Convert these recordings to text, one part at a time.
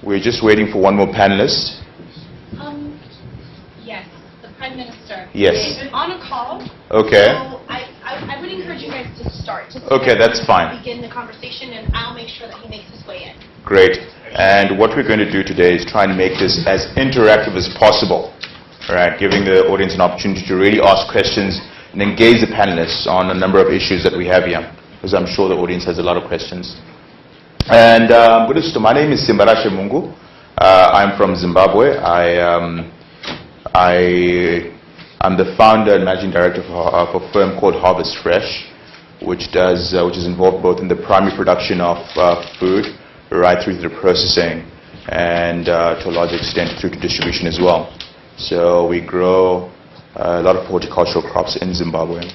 We're just waiting for one more panelist. Yes, the Prime Minister. Yes. He's on a call. Okay. So I would encourage you guys to start. Just okay, that's fine. Begin the conversation, and I'll make sure that he makes his way in. Great. And what we're going to do today is try and make this as interactive as possible. All right, giving the audience an opportunity to really ask questions and engage the panelists on a number of issues that we have here, because I'm sure the audience has a lot of questions. And my name is Mutambara Mungu. I'm from Zimbabwe. I'm the founder and managing director of a firm called Harvest Fresh, which is involved both in the primary production of food right through to the processing and to a large extent through to distribution as well. So we grow a lot of horticultural crops in Zimbabwe,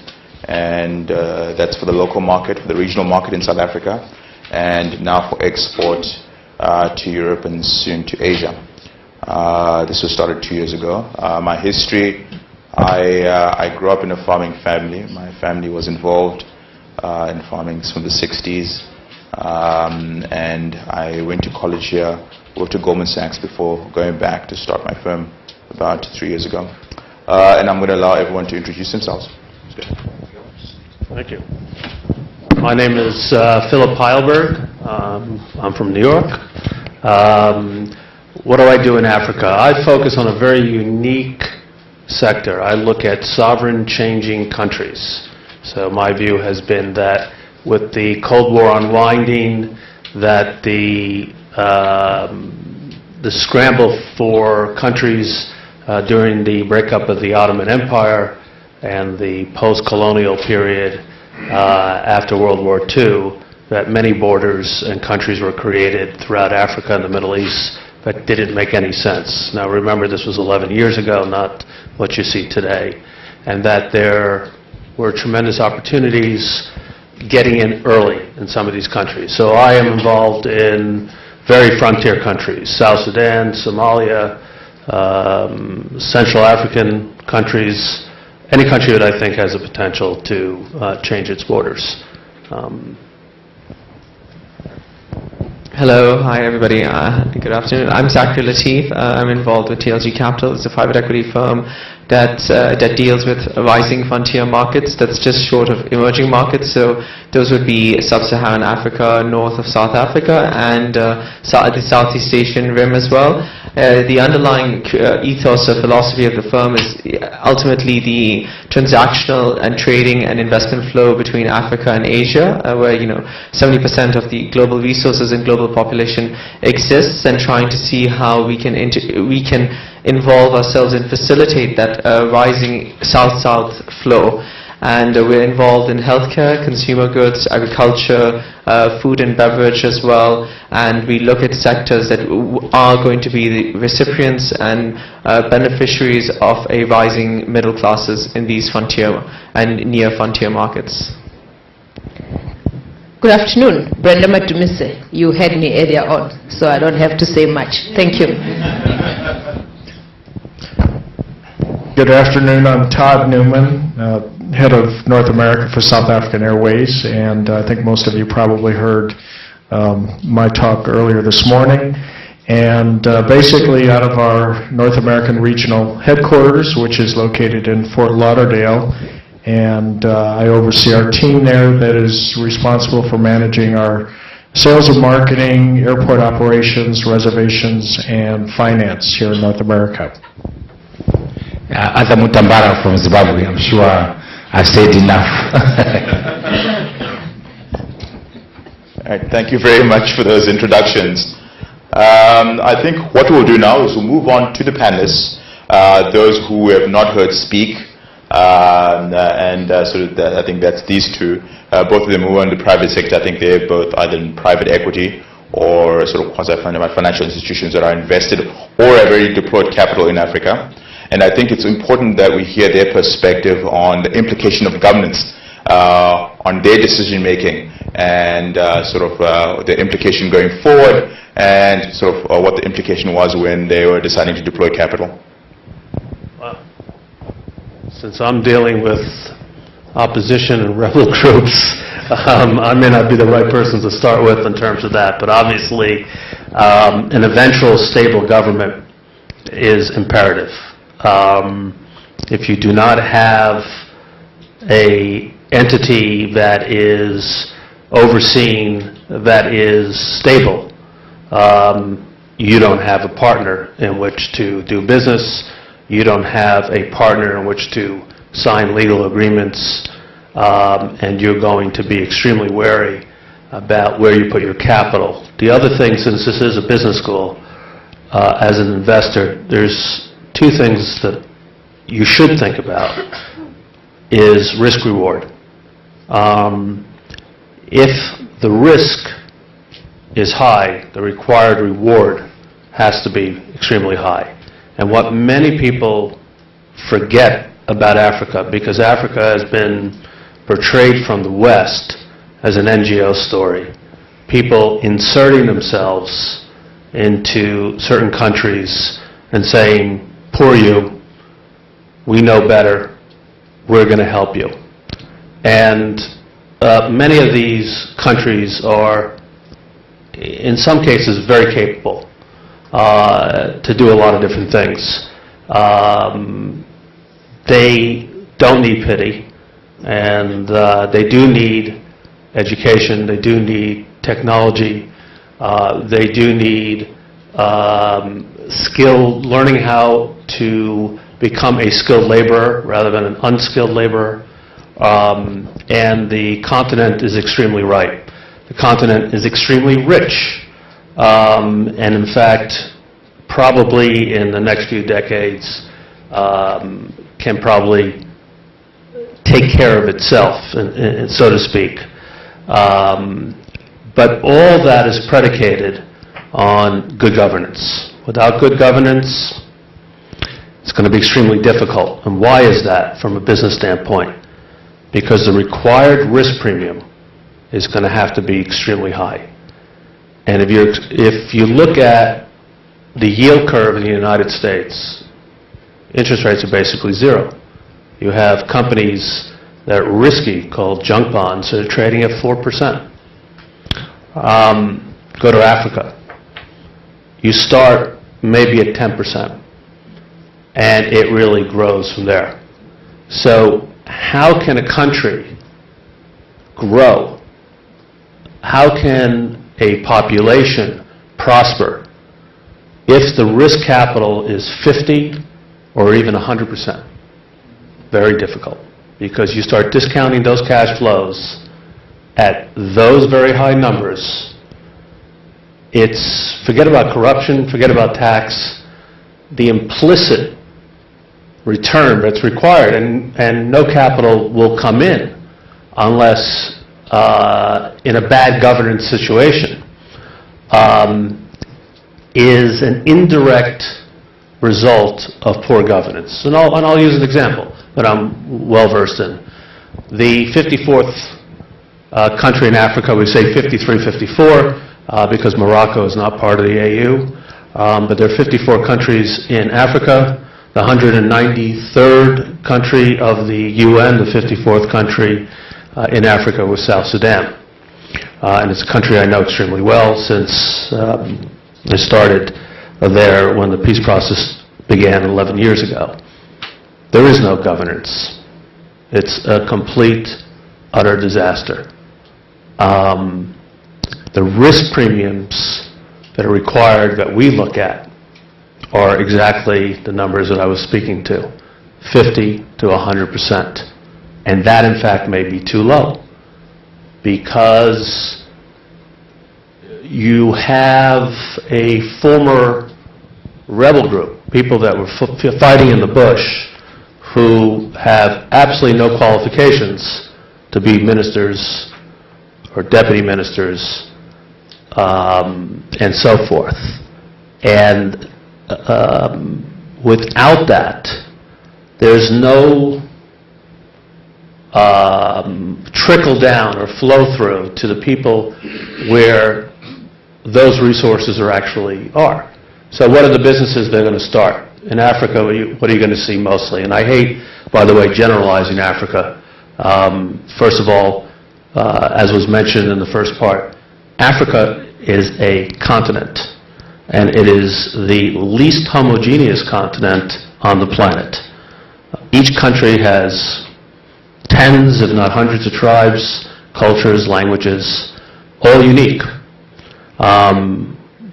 and that's for the local market, for the regional market in South Africa, and now for export to Europe and soon to Asia. This was started 2 years ago. My history, I grew up in a farming family. My family was involved in farming from the 60s, and I went to college here, worked at Goldman Sachs before going back to start my firm about 3 years ago. And I'm going to allow everyone to introduce themselves. Thank you. My name is Philippe Heilberg. I'm from New York. What do I do in Africa? I focus on a very unique sector. I look at sovereign changing countries. So my view has been that with the Cold War unwinding, that the scramble for countries during the breakup of the Ottoman Empire and the post-colonial period after World War II, that many borders and countries were created throughout Africa and the Middle East that didn't make any sense. Now remember, this was 11 years ago, not what you see today, and that there were tremendous opportunities getting in early in some of these countries. So I am involved in very frontier countries: South Sudan, Somalia, Central African countries, any country that I think has the potential to change its borders. Hello, hi everybody, good afternoon. I'm Zachary, Latif. I'm involved with TLG Capital. It's a private equity firm that deals with rising frontier markets, that's just short of emerging markets. So those would be Sub-Saharan Africa, north of South Africa, and the Southeast Asian rim as well. The underlying ethos or philosophy of the firm is ultimately the transactional and trading and investment flow between Africa and Asia, where 70% of the global resources and global population exists, and trying to see how we can involve ourselves and facilitate that rising south-south flow. And we're involved in healthcare, consumer goods, agriculture, food and beverage as well, and we look at sectors that are going to be the recipients and beneficiaries of a rising middle classes in these frontier and near frontier markets. Good afternoon, Brenda Madumise. You had me earlier on, so I don't have to say much. Thank you. Good afternoon, I'm Todd Neuman, head of North America for South African Airways, and I think most of you probably heard my talk earlier this morning. And basically out of our North American regional headquarters, which is located in Fort Lauderdale, and I oversee our team there that is responsible for managing our sales and marketing, airport operations, reservations, and finance here in North America. As a Mutambara from Zimbabwe, I'm sure I've said enough. All right, thank you very much for those introductions. I think what we'll do now is we'll move on to the panelists, those who have not heard speak, I think that's these two. Both of them who are in the private sector. I think they're both either in private equity or sort of quasi-financial institutions that are invested or have already deployed capital in Africa. And I think it's important that we hear their perspective on the implication of governance on their decision making and the implication going forward, and what the implication was when they were deciding to deploy capital. Wow. Since I'm dealing with opposition and rebel groups, I may not be the right person to start with in terms of that, but obviously an eventual stable government is imperative. If you do not have an entity that is overseen, that is stable, you don't have a partner in which to do business, you don't have a partner in which to sign legal agreements, and you're going to be extremely wary about where you put your capital. The other thing, since this is a business school, as an investor, there's two things that you should think about, is risk-reward. If the risk is high, the required reward has to be extremely high. And what many people forget about Africa, because Africa has been portrayed from the West as an NGO story, people inserting themselves into certain countries and saying, poor you, we know better, we're going to help you. And many of these countries are, in some cases, very capable to do a lot of different things. They don't need pity, and they do need education, they do need technology, they do need learning how to become a skilled laborer rather than an unskilled laborer. And the continent is extremely ripe. The continent is extremely rich. And in fact, probably in the next few decades, can probably take care of itself, so to speak. But all that is predicated on good governance. Without good governance, it's going to be extremely difficult. And why is that from a business standpoint? Because the required risk premium is going to have to be extremely high. And if you look at the yield curve in the United States, interest rates are basically zero. You have companies that are risky, called junk bonds, that are trading at 4%. Go to Africa. You start maybe at 10%, and it really grows from there. So how can a country grow? How can a population prosper if the risk capital is 50 or even 100%? Very difficult, because you start discounting those cash flows at those very high numbers. It's, forget about corruption, forget about tax, the implicit return that's required, and no capital will come in unless in a bad governance situation, is an indirect result of poor governance. And I'll use an example that I'm well versed in. The 54th country in Africa, we say 53, 54, because Morocco is not part of the AU, but there are 54 countries in Africa. The 193rd country of the UN, the 54th country in Africa, was South Sudan. And it's a country I know extremely well since I started there when the peace process began 11 years ago. There is no governance. It's a complete, utter disaster. The risk premiums that are required that we look at are exactly the numbers that I was speaking to, 50 to 100%. And that, in fact, may be too low, because you have a former rebel group, people that were fighting in the bush, who have absolutely no qualifications to be ministers or deputy ministers, and so forth. And without that, there's no trickle down or flow through to the people where those resources are. So what are the businesses they're going to start? In Africa, what are you going to see mostly? And I hate, by the way, generalizing Africa. First of all, as was mentioned in the first part, Africa is a continent. and it is the least homogeneous continent on the planet. Each country has tens, if not hundreds of tribes, cultures, languages, all unique.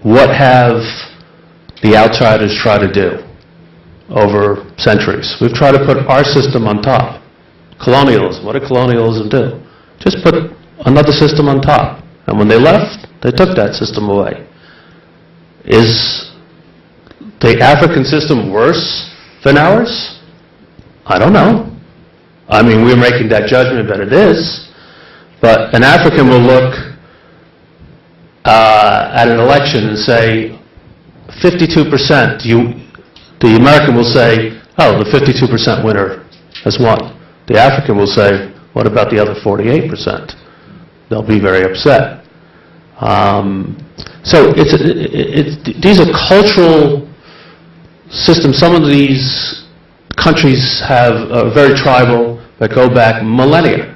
What have the outsiders tried to do over centuries? We've tried to put our system on top. Colonialism. What did colonialism do? Just put another system on top. And when they left, they took that system away. Is the African system worse than ours? I don't know. I mean, we're making that judgment that it is. But an African will look at an election and say, 52%, the American will say, oh, the 52% winner has won. The African will say, what about the other 48%? They'll be very upset. So these are cultural systems. Some of these countries are very tribal, that go back millennia.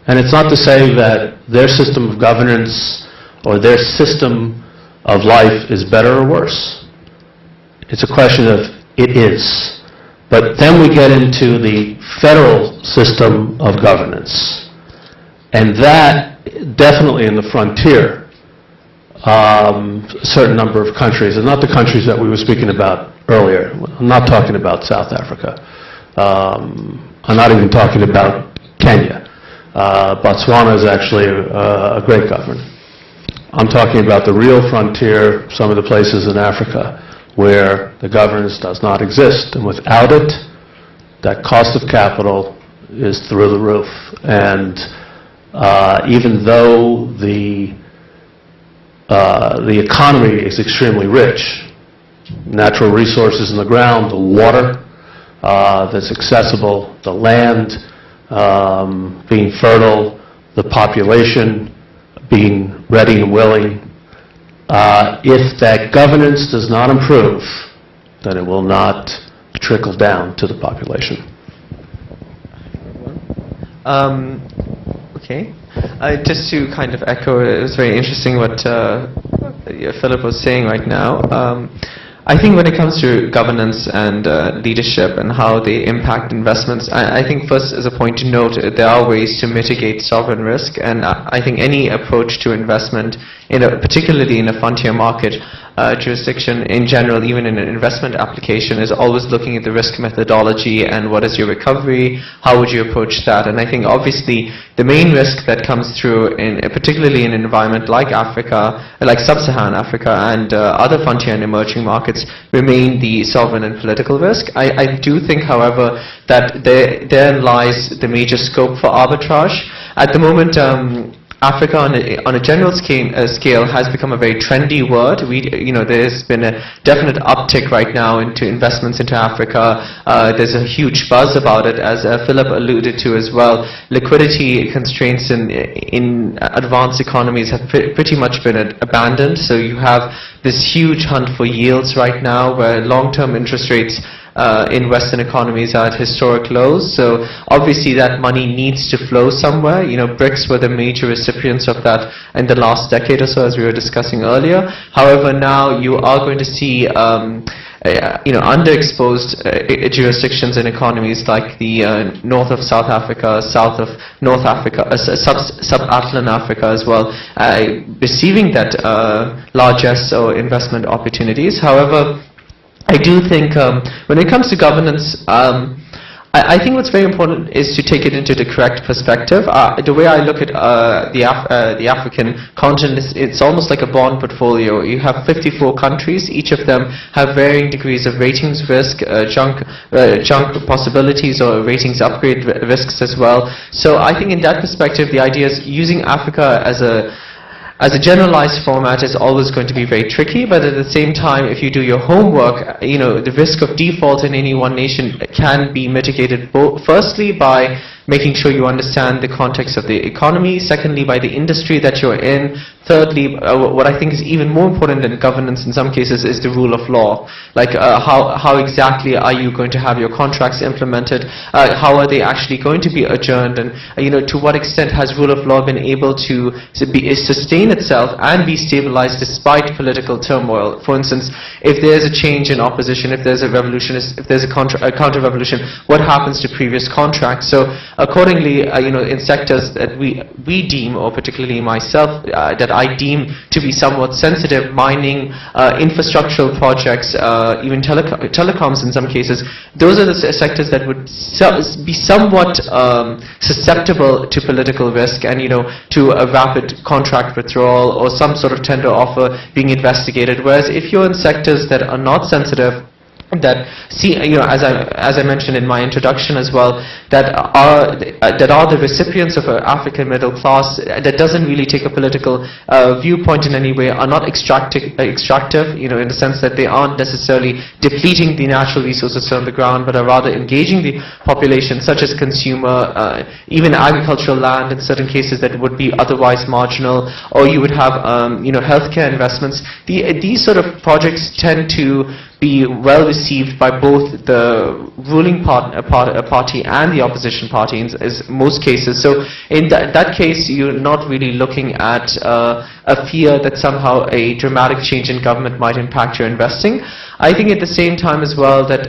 And it's not to say that their system of governance or their system of life is better or worse. It's a question of it is. But then we get into the federal system of governance. And that, definitely in the frontier, a certain number of countries, and not the countries that we were speaking about earlier. I'm not talking about South Africa. I'm not even talking about Kenya. Botswana is actually a great government. I'm talking about the real frontier, some of the places in Africa where the governance does not exist. And without it, that cost of capital is through the roof. And even though the economy is extremely rich, natural resources in the ground, the water that's accessible, the land being fertile, the population being ready and willing, if that governance does not improve, then it will not trickle down to the population. Okay. Just to kind of echo, it was very interesting what Philip was saying right now. I think when it comes to governance and leadership and how they impact investments, I think first as a point to note, there are ways to mitigate sovereign risk, and I think any approach to investment, particularly in a frontier market jurisdiction in general, even in an investment application, is always looking at the risk methodology and what is your recovery, how would you approach that. And I think obviously the main risk that comes through, particularly in an environment like Africa, like sub-Saharan Africa and other frontier and emerging markets, remain the sovereign and political risk. I do think, however, that therein lies the major scope for arbitrage. At the moment, Africa on a general scale has become a very trendy word. There's been a definite uptick right now into investments into Africa. There's a huge buzz about it, as Philip alluded to as well. Liquidity constraints in advanced economies have pretty much been abandoned. So you have this huge hunt for yields right now, where long-term interest rates in Western economies are at historic lows. So obviously that money needs to flow somewhere. BRICS were the major recipients of that in the last decade or so, as we were discussing earlier. However, now you are going to see underexposed jurisdictions and economies like the north of South Africa, south of North Africa, sub-Saharan Africa as well, receiving that largesse or investment opportunities. However, I do think when it comes to governance, I think what's very important is to take it into the correct perspective. The way I look at the African continent is it's almost like a bond portfolio. You have 54 countries. Each of them have varying degrees of ratings risk, junk possibilities, or ratings upgrade risks as well. So I think in that perspective, the idea is using Africa as a generalized format is always going to be very tricky, but at the same time, if you do your homework, the risk of default in any one nation can be mitigated firstly by making sure you understand the context of the economy. Secondly, by the industry that you're in. Thirdly, what I think is even more important than governance in some cases is the rule of law. Like how exactly are you going to have your contracts implemented? How are they actually going to be adjourned? And to what extent has rule of law been able to sustain itself and be stabilized despite political turmoil? For instance, if there's a change in opposition, if there's a revolution, if there's a counter-revolution, what happens to previous contracts? So accordingly, in sectors that we deem, or particularly myself, that I deem to be somewhat sensitive, mining, infrastructural projects, even telecoms in some cases, those are the sectors that would be somewhat susceptible to political risk and to a rapid contract withdrawal or some sort of tender offer being investigated. Whereas if you're in sectors that are not sensitive, that as I mentioned in my introduction as well, that are the recipients of an African middle class that doesn't really take a political viewpoint in any way, are not extractive, in the sense that they aren't necessarily depleting the natural resources on the ground, but are rather engaging the population, such as consumer, even agricultural land in certain cases that would be otherwise marginal, or you would have healthcare investments. These sort of projects tend to be well received by both the ruling party and the opposition party in most cases. So in that case, you're not really looking at a fear that somehow a dramatic change in government might impact your investing. I think at the same time as well that,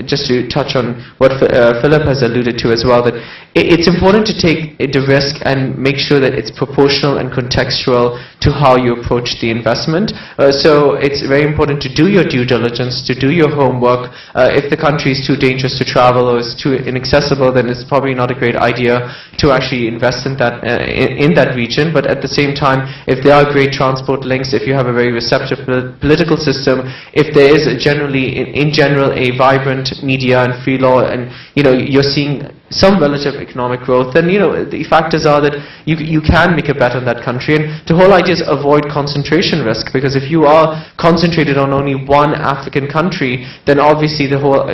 just to touch on what Philippe has alluded to as well, that it's important to take the risk and make sure that it's proportional and contextual to how you approach the investment. So it's very important to do your due diligence, to do your homework. If the country is too dangerous to travel or is too inaccessible, then it's probably not a great idea to actually invest in that region. But at the same time, if there are great transport links, if you have a very receptive political system, if there is in general a vibrant media and free law, and you're seeing some relative economic growth, then the factors are that you can make a bet on that country. And the whole idea is avoid concentration risk, because if you are concentrated on only one African country, then obviously the whole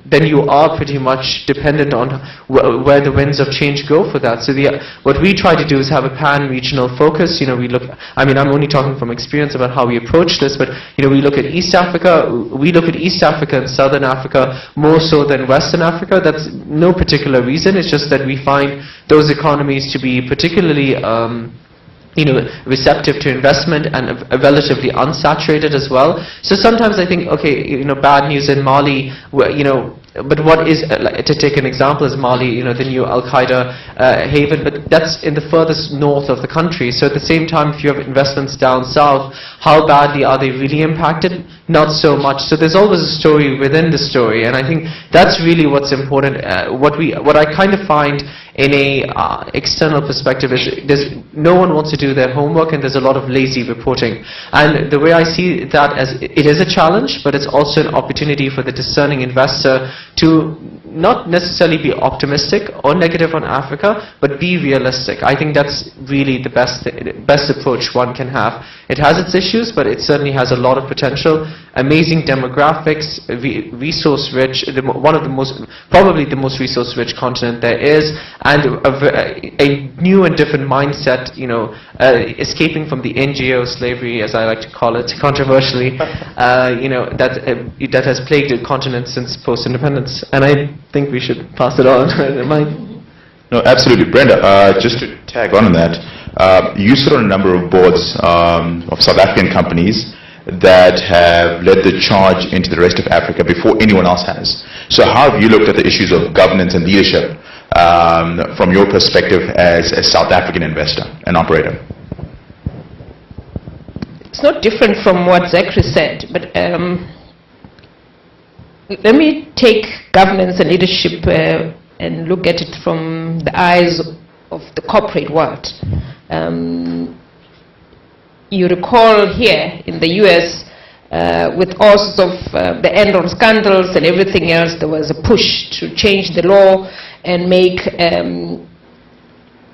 then you are pretty much dependent on where the winds of change go for that. So what we try to do is have a pan-regional focus. We look, I'm only talking from experience about how we approach this, but we look at East Africa. We look at East Africa and Southern Africa more so than Western Africa. That's no particular reason. It's just that we find those economies to be particularly receptive to investment and relatively unsaturated as well. So sometimes I think, okay, bad news in Mali, but what is, to take an example, is Mali, the new Al-Qaeda haven, but that's in the furthest north of the country. So at the same time, if you have investments down south, how badly are they really impacted? Not so much. So there's always a story within the story, and I think that's really what's important. What I kind of find in a external perspective is no one wants to do their homework, and there's a lot of lazy reporting. And the way I see that as it is a challenge, but it's also an opportunity for the discerning investor to not necessarily be optimistic or negative on Africa, but be realistic. I think that's really the best approach one can have. It has its issues, but it certainly has a lot of potential. Amazing demographics, resource-rich, probably the most resource-rich continent there is, and a new and different mindset, escaping from the NGO slavery, as I like to call it, controversially, that has plagued the continent since post-independence. And I think we should pass it on. No, absolutely. Brenda, just to tag on that, you sit on a number of boards of South African companies that have led the charge into the rest of Africa before anyone else has. So how have you looked at the issues of governance and leadership from your perspective as a South African investor and operator? It's not different from what Zachary said, but let me take governance and leadership and look at it from the eyes of the corporate world. You recall here in the US, with all sorts of the Enron scandals and everything else, there was a push to change the law and make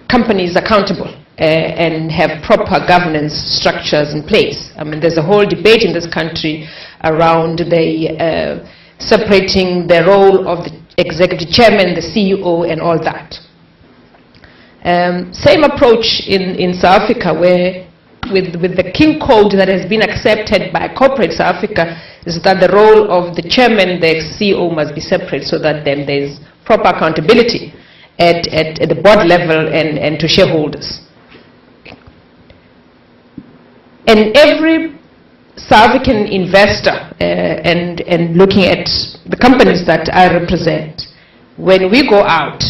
companies accountable and have proper governance structures in place. I mean, there's a whole debate in this country around the separating the role of the executive chairman, the CEO, and all that. Same approach in South Africa, where with the King Code that has been accepted by corporate South Africa is that the role of the chairman, the CEO, must be separate, so that then there's proper accountability at the board level and to shareholders. And every South African investor, and looking at the companies that I represent, when we go out,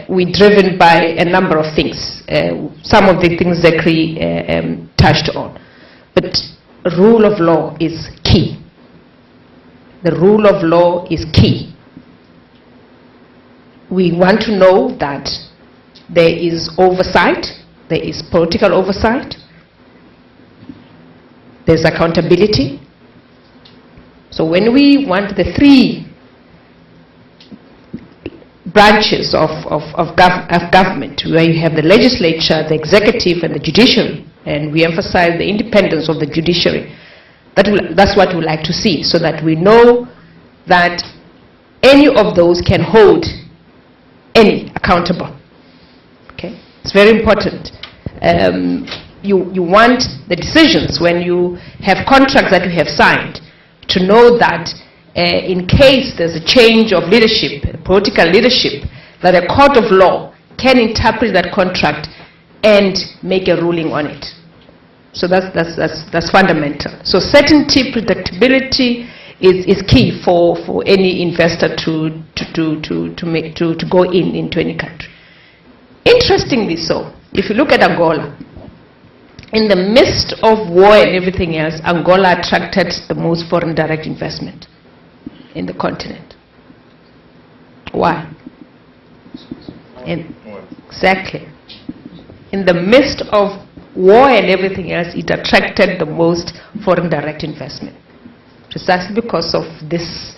we're driven by a number of things. Some of the things Zachary touched on. But rule of law is key. The rule of law is key. We want to know that there is oversight, there is political oversight, there's accountability. So when we want the three branches of government, where you have the legislature, the executive, and the judiciary, and we emphasize the independence of the judiciary, that's what we like to see, so that we know that any of those can hold any accountable. Okay, it's very important. You want the decisions when you have contracts that you have signed to know that in case there's a change of leadership, political leadership, that a court of law can interpret that contract and make a ruling on it. So that's fundamental. So certainty, predictability is key for any investor to go into any country. Interestingly so, if you look at Angola, in the midst of war and everything else, Angola attracted the most foreign direct investment in the continent. Why? Exactly. In the midst of war and everything else, it attracted the most foreign direct investment. Precisely because of this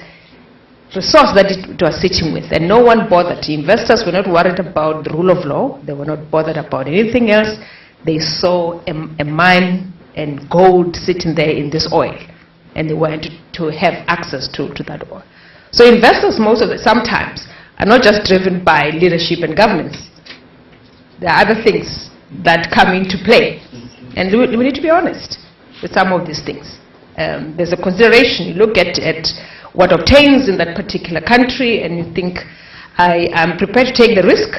resource that it was sitting with. And no one bothered. The investors were not worried about the rule of law. They were not bothered about anything else. They saw a mine and gold sitting there in this oil, and they wanted to have access to that oil. So investors, sometimes, are not just driven by leadership and governance. There are other things that come into play, and we need to be honest with some of these things. There's a consideration. You look at what obtains in that particular country, and you think, I am prepared to take the risk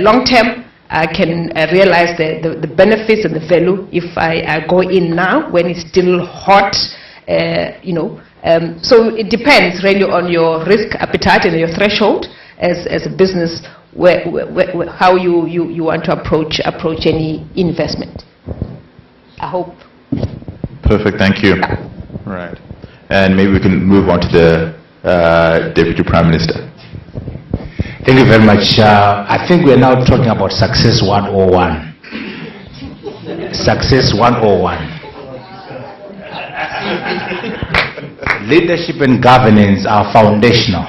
long term. I can realize the benefits and the value if I go in now when it's still hot, So it depends really on your risk appetite and your threshold as a business, how you want to approach any investment. I hope. Perfect, thank you. Right. And maybe we can move on to the Deputy Prime Minister. Thank you very much. I think we're now talking about Success 101. Success 101. Leadership and governance are foundational.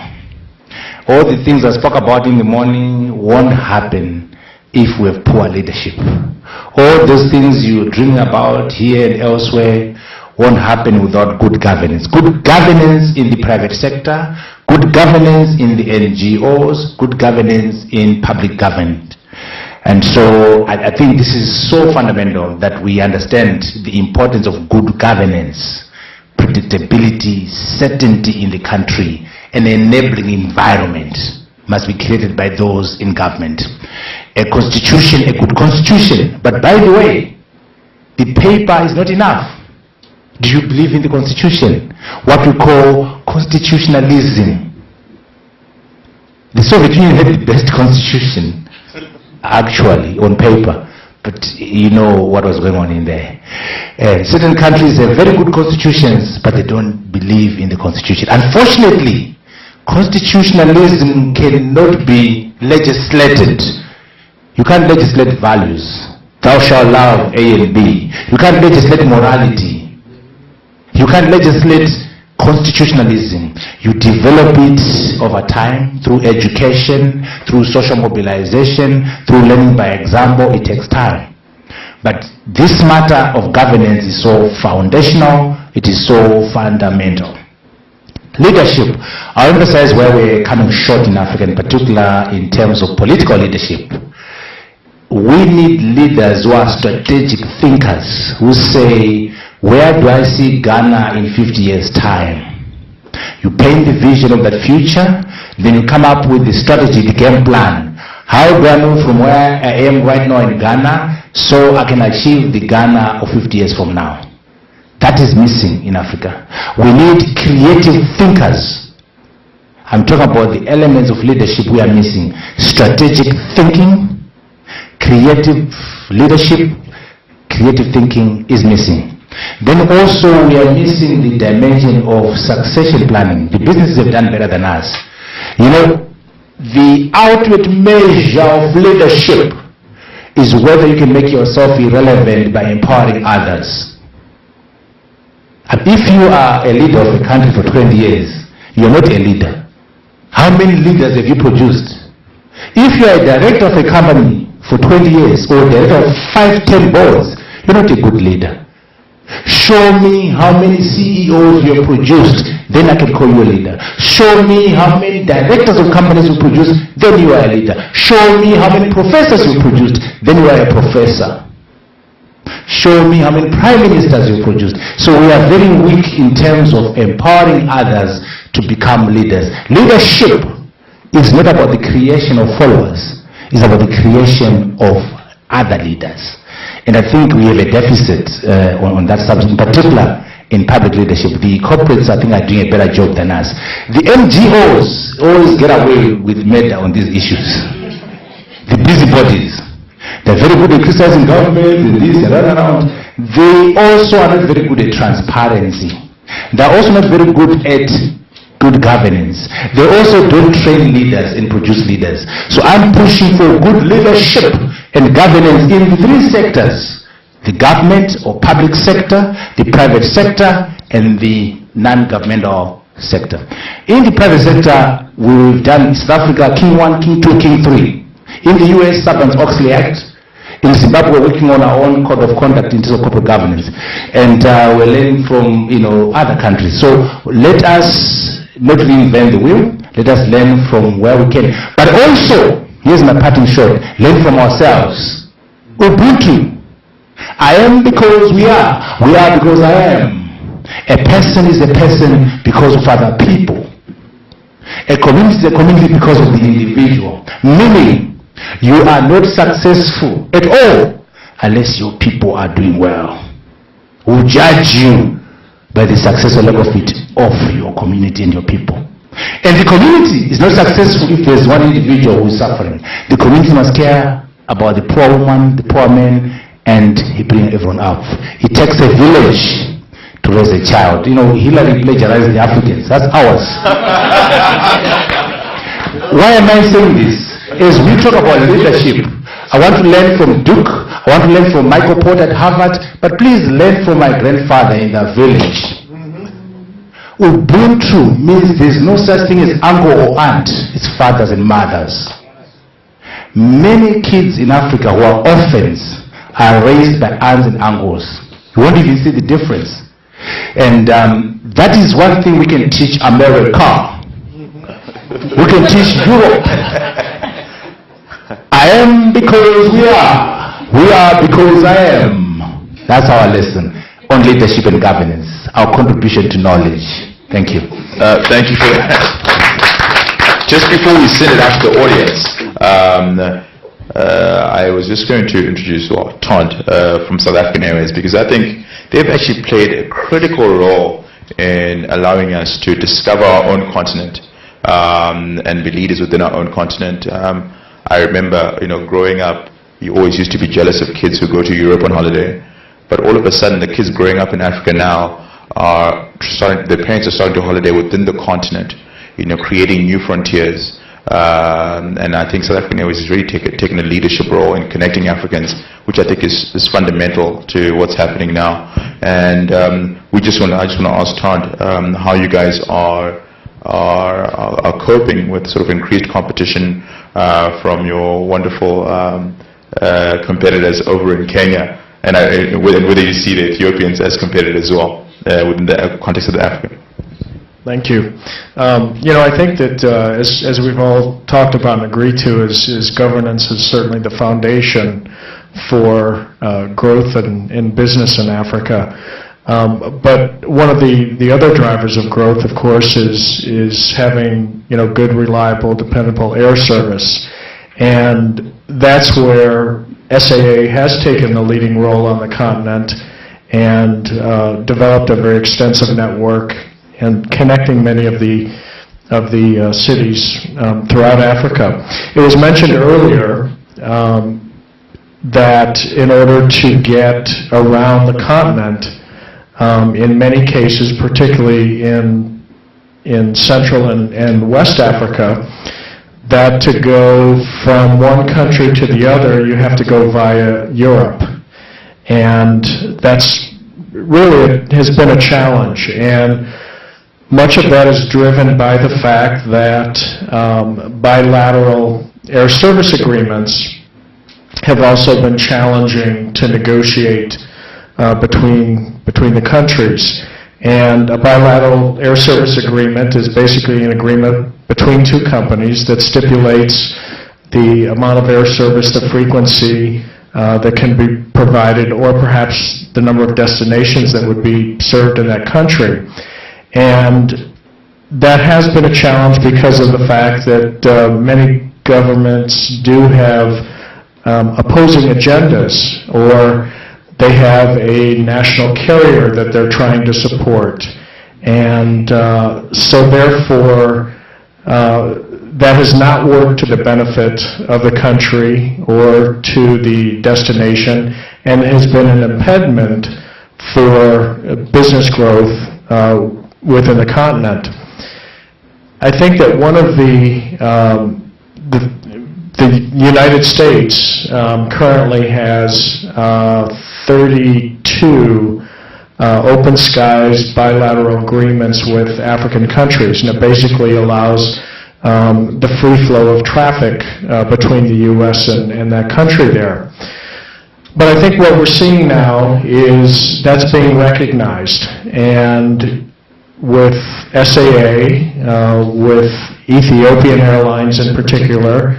All the things I spoke about in the morning won't happen if we have poor leadership. All those things you're dreaming about here and elsewhere won't happen without good governance. Good governance in the private sector, good governance in the NGOs, good governance in public government. And so I think this is so fundamental that we understand the importance of good governance, predictability, certainty in the country, an enabling environment must be created by those in government. A constitution, a good constitution. But by the way, the paper is not enough. Do you believe in the constitution? What we call constitutionalism. The Soviet Union had the best constitution, actually, on paper. But you know what was going on in there. Certain countries have very good constitutions, but they don't believe in the constitution. Unfortunately, constitutionalism cannot be legislated. You can't legislate values. Thou shalt love A and B. You can't legislate morality. You can't legislate constitutionalism. You develop it over time through education, through social mobilization, through learning by example. It takes time. But this matter of governance is so foundational, it is so fundamental. Leadership. I emphasize where we're coming short in Africa, in particular in terms of political leadership. We need leaders who are strategic thinkers, who say, where do I see Ghana in 50 years' time? You paint the vision of that future, then you come up with the strategy, the game plan. How do I move from where I am right now in Ghana so I can achieve the Ghana of 50 years from now? That is missing in Africa. We need creative thinkers. I'm talking about the elements of leadership we are missing. Strategic thinking, creative leadership, creative thinking is missing. Then also we are missing the dimension of succession planning. The businesses have done better than us. You know, the ultimate measure of leadership is whether you can make yourself irrelevant by empowering others. If you are a leader of a country for 20 years, you're not a leader. How many leaders have you produced? If you are a director of a company for 20 years or director of 5-10 boards, you're not a good leader. Show me how many CEOs you have produced, then I can call you a leader. Show me how many directors of companies you produced, then you are a leader. Show me how many professors you produced, then you are a professor. Show me how many prime ministers you produced. So we are very weak in terms of empowering others to become leaders. Leadership is not about the creation of followers. It's about the creation of other leaders. And I think we have a deficit on that subject, in particular in public leadership. The corporates, I think, are doing a better job than us. The NGOs always get away with murder on these issues. The busybodies. They're very good at criticizing government, and this and that around. They also are not very good at transparency. They're also not very good at good governance. They also don't train leaders and produce leaders. So I'm pushing for good leadership and governance in the three sectors: the government or public sector, the private sector, and the non-governmental sector. In the private sector, we've done South Africa King 1, King 2, King 3. In the US, Sarbanes-Oxley Act. In Zimbabwe, we're working on our own code of conduct in terms of corporate governance. And we're learning from other countries. So let us not reinvent the wheel. Let us learn from where we can. But also, here's my parting shot, learn from ourselves. Ubuntu. I am because we are. We are because I am. A person is a person because of other people. A community is a community because of the individual. Meaning, you are not successful at all unless your people are doing well. We'll judge you by the success or lack of it of your community and your people. And the community is not successful if there's one individual who is suffering. The community must care about the poor woman, the poor man, and he brings everyone up. It takes a village to raise a child. Hillary plagiarized the Africans. That's ours. Why am I saying this? As we talk about leadership, I want to learn from Duke, I want to learn from Michael Porter at Harvard, but please learn from my grandfather in the village. Ubuntu means there's no such thing as uncle or aunt. It's fathers and mothers. Many kids in Africa who are orphans are raised by aunts and uncles. You won't even see the difference. And that is one thing we can teach America. We can teach Europe. I am because we are. We are because I am. That's our lesson on leadership and governance. Our contribution to knowledge. Thank you. Thank you for that. Just before we send it out to the audience, I was just going to introduce Todd from South African Airways, because I think they've actually played a critical role in allowing us to discover our own continent and be leaders within our own continent. I remember, growing up, you always used to be jealous of kids who go to Europe on holiday, but all of a sudden the kids growing up in Africa now their parents are starting to holiday within the continent, creating new frontiers. And I think South African Airways has really taken a leadership role in connecting Africans, which I think is fundamental to what's happening now. And I just want to ask Todd how you guys are coping with sort of increased competition from your wonderful competitors over in Kenya, and whether you see the Ethiopians as competitors as well within the context of the African. Thank you. I think that as we've all talked about and agreed to, is governance is certainly the foundation for growth in business in Africa. But one of the other drivers of growth, of course, is having good, reliable, dependable air service, and that's where SAA has taken the leading role on the continent and developed a very extensive network and connecting many of the cities throughout Africa. It was mentioned earlier that in order to get around the continent, in many cases, particularly in Central and West Africa, that to go from one country to the other, you have to go via Europe. And that's really has been a challenge. And much of that is driven by the fact that bilateral air service agreements have also been challenging to negotiate between the countries. And a bilateral air service agreement is basically an agreement between two companies that stipulates the amount of air service, the frequency that can be provided, or perhaps the number of destinations that would be served in that country. And that has been a challenge because of the fact that many governments do have opposing agendas, or they have a national carrier that they're trying to support. And so therefore, that has not worked to the benefit of the country or to the destination, and has been an impediment for business growth within the continent. I think that one of the United States currently has 32 open skies bilateral agreements with African countries, and it basically allows the free flow of traffic between the U.S. and that country there. But I think what we're seeing now is that's being recognized, and with SAA, with Ethiopian Airlines in particular,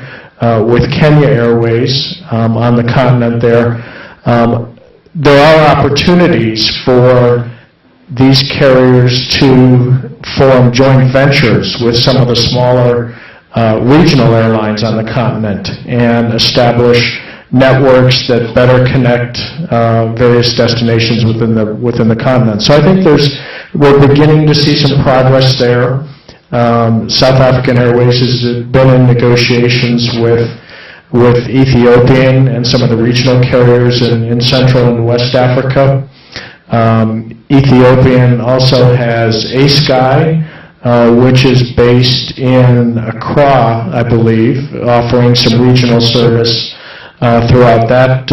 with Kenya Airways on the continent there are opportunities for these carriers to form joint ventures with some of the smaller regional airlines on the continent and establish networks that better connect various destinations within the continent. So I think we're beginning to see some progress there. South African Airways has been in negotiations with Ethiopian and some of the regional carriers in Central and West Africa. Ethiopian also has A-Sky, which is based in Accra, I believe, offering some regional service throughout that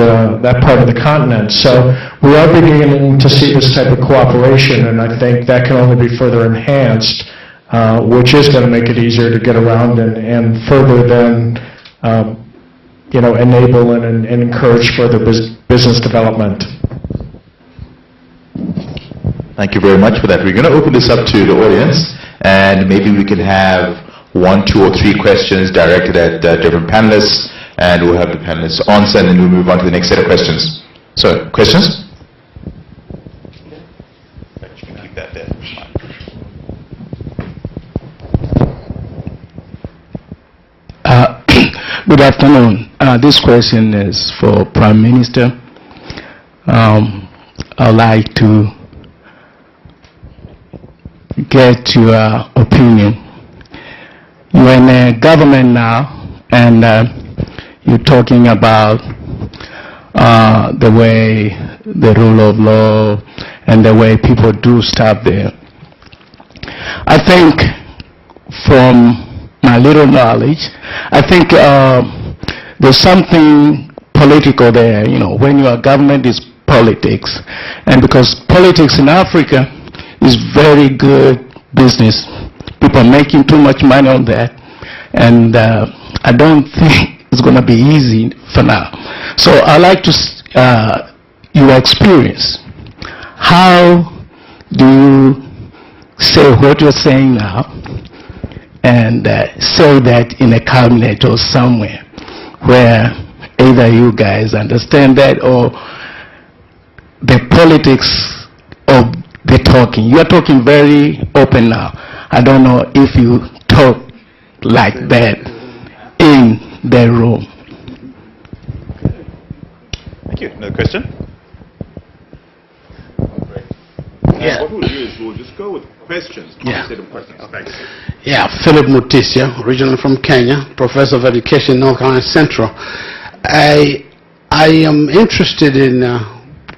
part of the continent. So we are beginning to see this type of cooperation, and I think that can only be further enhanced, which is going to make it easier to get around and further then enable and encourage further business development. Thank you very much for that. We're going to open this up to the audience, and maybe we can have 1, 2, or 3 questions directed at different panelists, and we'll have the panelists answer, and then we'll move on to the next set of questions. So, questions? You can keep that there. Good afternoon. This question is for Prime Minister. I'd like to get your opinion. You're in a government now, and you're talking about the way the rule of law and the way people do stuff there. I think from my little knowledge, I think there's something political there. When you are government, is politics. And because politics in Africa is very good business, people are making too much money on that, and I don't think it's going to be easy for now. So I'd like to your experience. How do you say what you're saying now and say that in a cabinet or somewhere where either you guys understand that or the politics of the talking. You are talking very open now. I don't know if you talk like that in the room. Thank you. Another question? Yeah. What we'll do is we'll just go with questions. Yeah. Set of questions. Thanks. Yeah, Philippe Mutisia, originally from Kenya, Professor of Education, North Carolina Central. I am interested in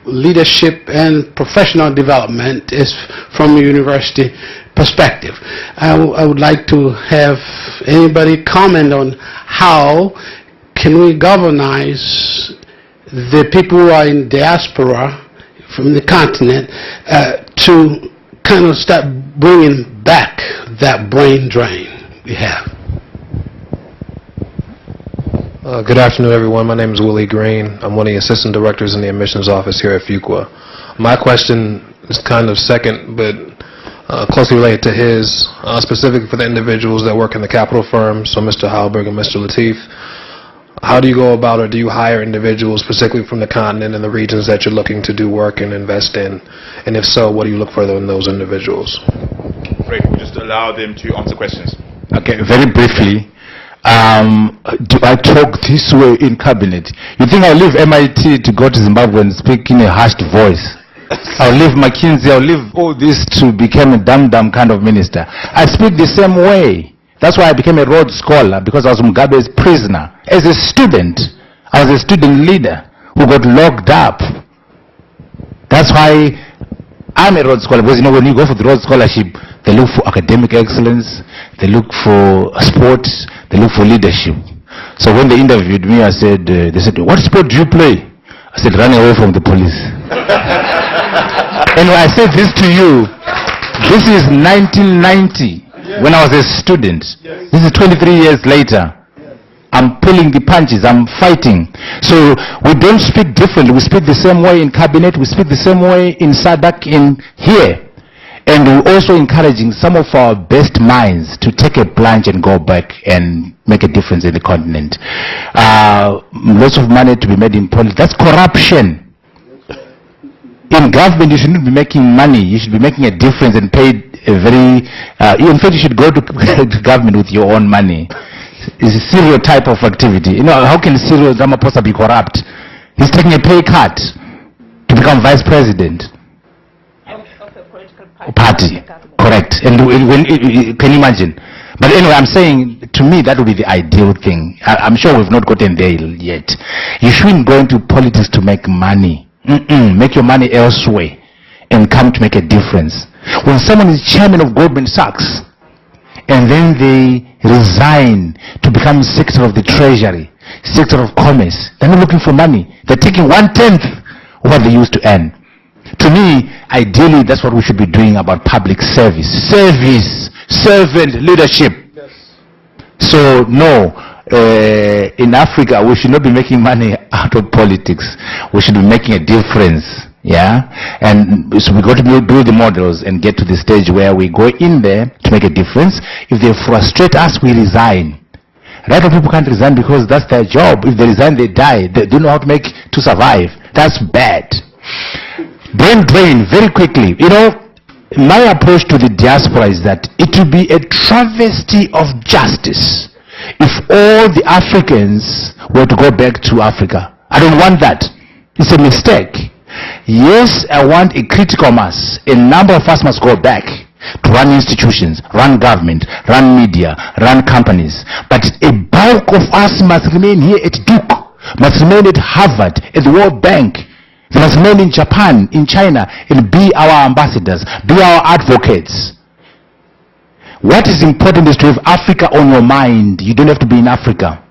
leadership and professional development is from a university perspective. I would like to have anybody comment on how can we governize the people who are in diaspora from the continent to kind of start bringing back that brain drain we have. Good afternoon, everyone. My name is Willie Green. I'm one of the assistant directors in the admissions office here at Fuqua. My question is kind of second, but closely related to his, specifically for the individuals that work in the capital firms, so Mr. Heilberg and Mr. Latif. How do you go about, or do you hire individuals, particularly from the continent and the regions that you're looking to do work and invest in? And if so, what do you look for in those individuals? Great. We'll just allow them to answer questions. Okay, very briefly. Do I talk this way in cabinet? You think I'll leave MIT to go to Zimbabwe and speak in a hushed voice? I'll leave McKinsey, I'll leave all this to become a dumb kind of minister. I speak the same way. That's why I became a Rhodes Scholar, because I was Mugabe's prisoner. As a student, I was a student leader who got locked up. That's why I'm a Rhodes Scholar, because you know when you go for the Rhodes Scholarship, they look for academic excellence, they look for sports, they look for leadership. So when they interviewed me, I said, they said, what sport do you play? I said, running away from the police. Anyway, I said this to you. This is 1990, when I was a student. This is 23 years later. I'm pulling the punches, I'm fighting. So we don't speak differently. We speak the same way in cabinet, we speak the same way in SADC, in here. And we're also encouraging some of our best minds to take a plunge and go back and make a difference in the continent. Lots of money to be made in politics. That's corruption. In government, you shouldn't be making money. You should be making a difference and paid a very... in fact, you should go to government with your own money. It's a serial type of activity. You know, how can Cyril Ramaphosa be corrupt? He's taking a pay cut to become vice president. Party, correct. And can you imagine? But anyway, I'm saying, to me, that would be the ideal thing. I'm sure we've not gotten there yet. You shouldn't go into politics to make money. Make your money elsewhere and come to make a difference. When someone is chairman of Goldman Sachs and then they resign to become secretary of the treasury, secretary of commerce, they're not looking for money. They're taking 1/10 of what they used to earn. To me, ideally, that's what we should be doing about public service. Service, servant leadership. Yes. So, no, in Africa, we should not be making money out of politics. We should be making a difference. Yeah? And so we got to build the models and get to the stage where we go in there to make a difference. If they frustrate us, we resign. Right now, people can't resign because that's their job. If they resign, they die. They don't know how to survive. That's bad. Brain drain, very quickly. You know, my approach to the diaspora is that it will be a travesty of justice if all the Africans were to go back to Africa. I don't want that. It's a mistake. Yes, I want a critical mass. A number of us must go back to run institutions, run government, run media, run companies. But a bulk of us must remain here at Duke, must remain at Harvard, at the World Bank. They must remain in Japan, in China, and be our ambassadors, be our advocates. What is important is to have Africa on your mind. You don't have to be in Africa.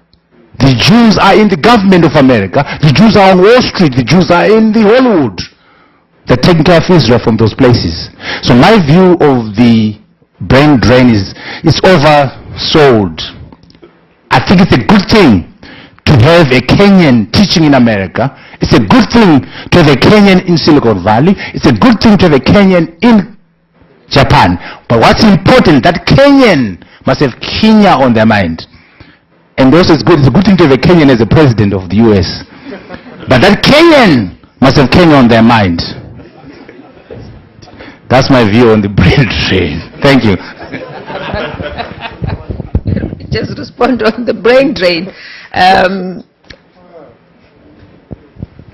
The Jews are in the government of America. The Jews are on Wall Street. The Jews are in the Hollywood. They're taking care of Israel from those places. So my view of the brain drain is it's oversold. I think it's a good thing to have a Kenyan teaching in America. It's a good thing to have a Kenyan in Silicon Valley. It's a good thing to have a Kenyan in Japan. But what's important, that Kenyan must have Kenya on their mind. And also it's a good thing to have a Kenyan as the president of the US. But that Kenyan must have Kenya on their mind. That's my view on the brain drain. Thank you. Just respond on the brain drain.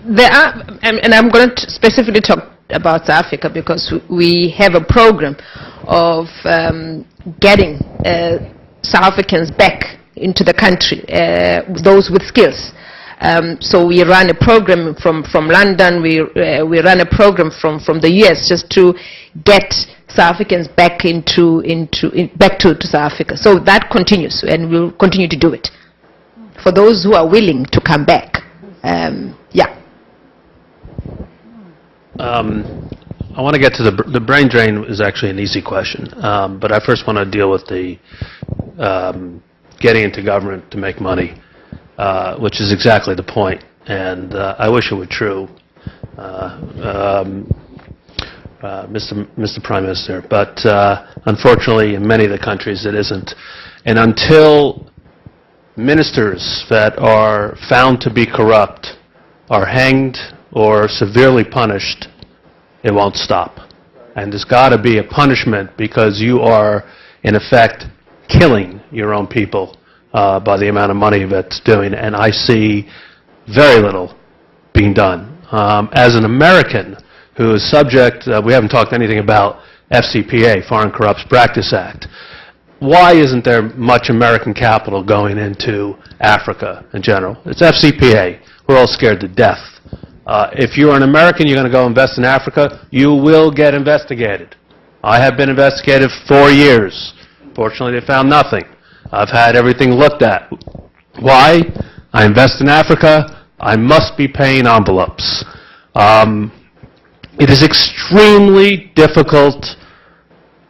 There are, and I'm going to specifically talk about South Africa because we have a program of getting South Africans back into the country, those with skills. So we run a program from London, we run a program from the US just to get South Africans back back to South Africa. So that continues, and we'll continue to do it for those who are willing to come back. Yeah. I want to get to the brain drain is actually an easy question, but I first want to deal with the getting into government to make money, which is exactly the point, and I wish it were true, Mr. Prime Minister, but unfortunately in many of the countries it isn't. And until ministers that are found to be corrupt are hanged or severely punished, it won't stop. And there's got to be a punishment because you are, in effect, killing your own people by the amount of money that's doing. And I see very little being done. As an American who is subject, we haven't talked anything about FCPA, Foreign Corrupt Practice Act. Why isn't there much American capital going into Africa in general? It's FCPA. We're all scared to death. If you're an American, you're going to go invest in Africa, you will get investigated. I have been investigated for 4 years. Fortunately, they found nothing. I've had everything looked at. Why? I invest in Africa, I must be paying envelopes. It is extremely difficult.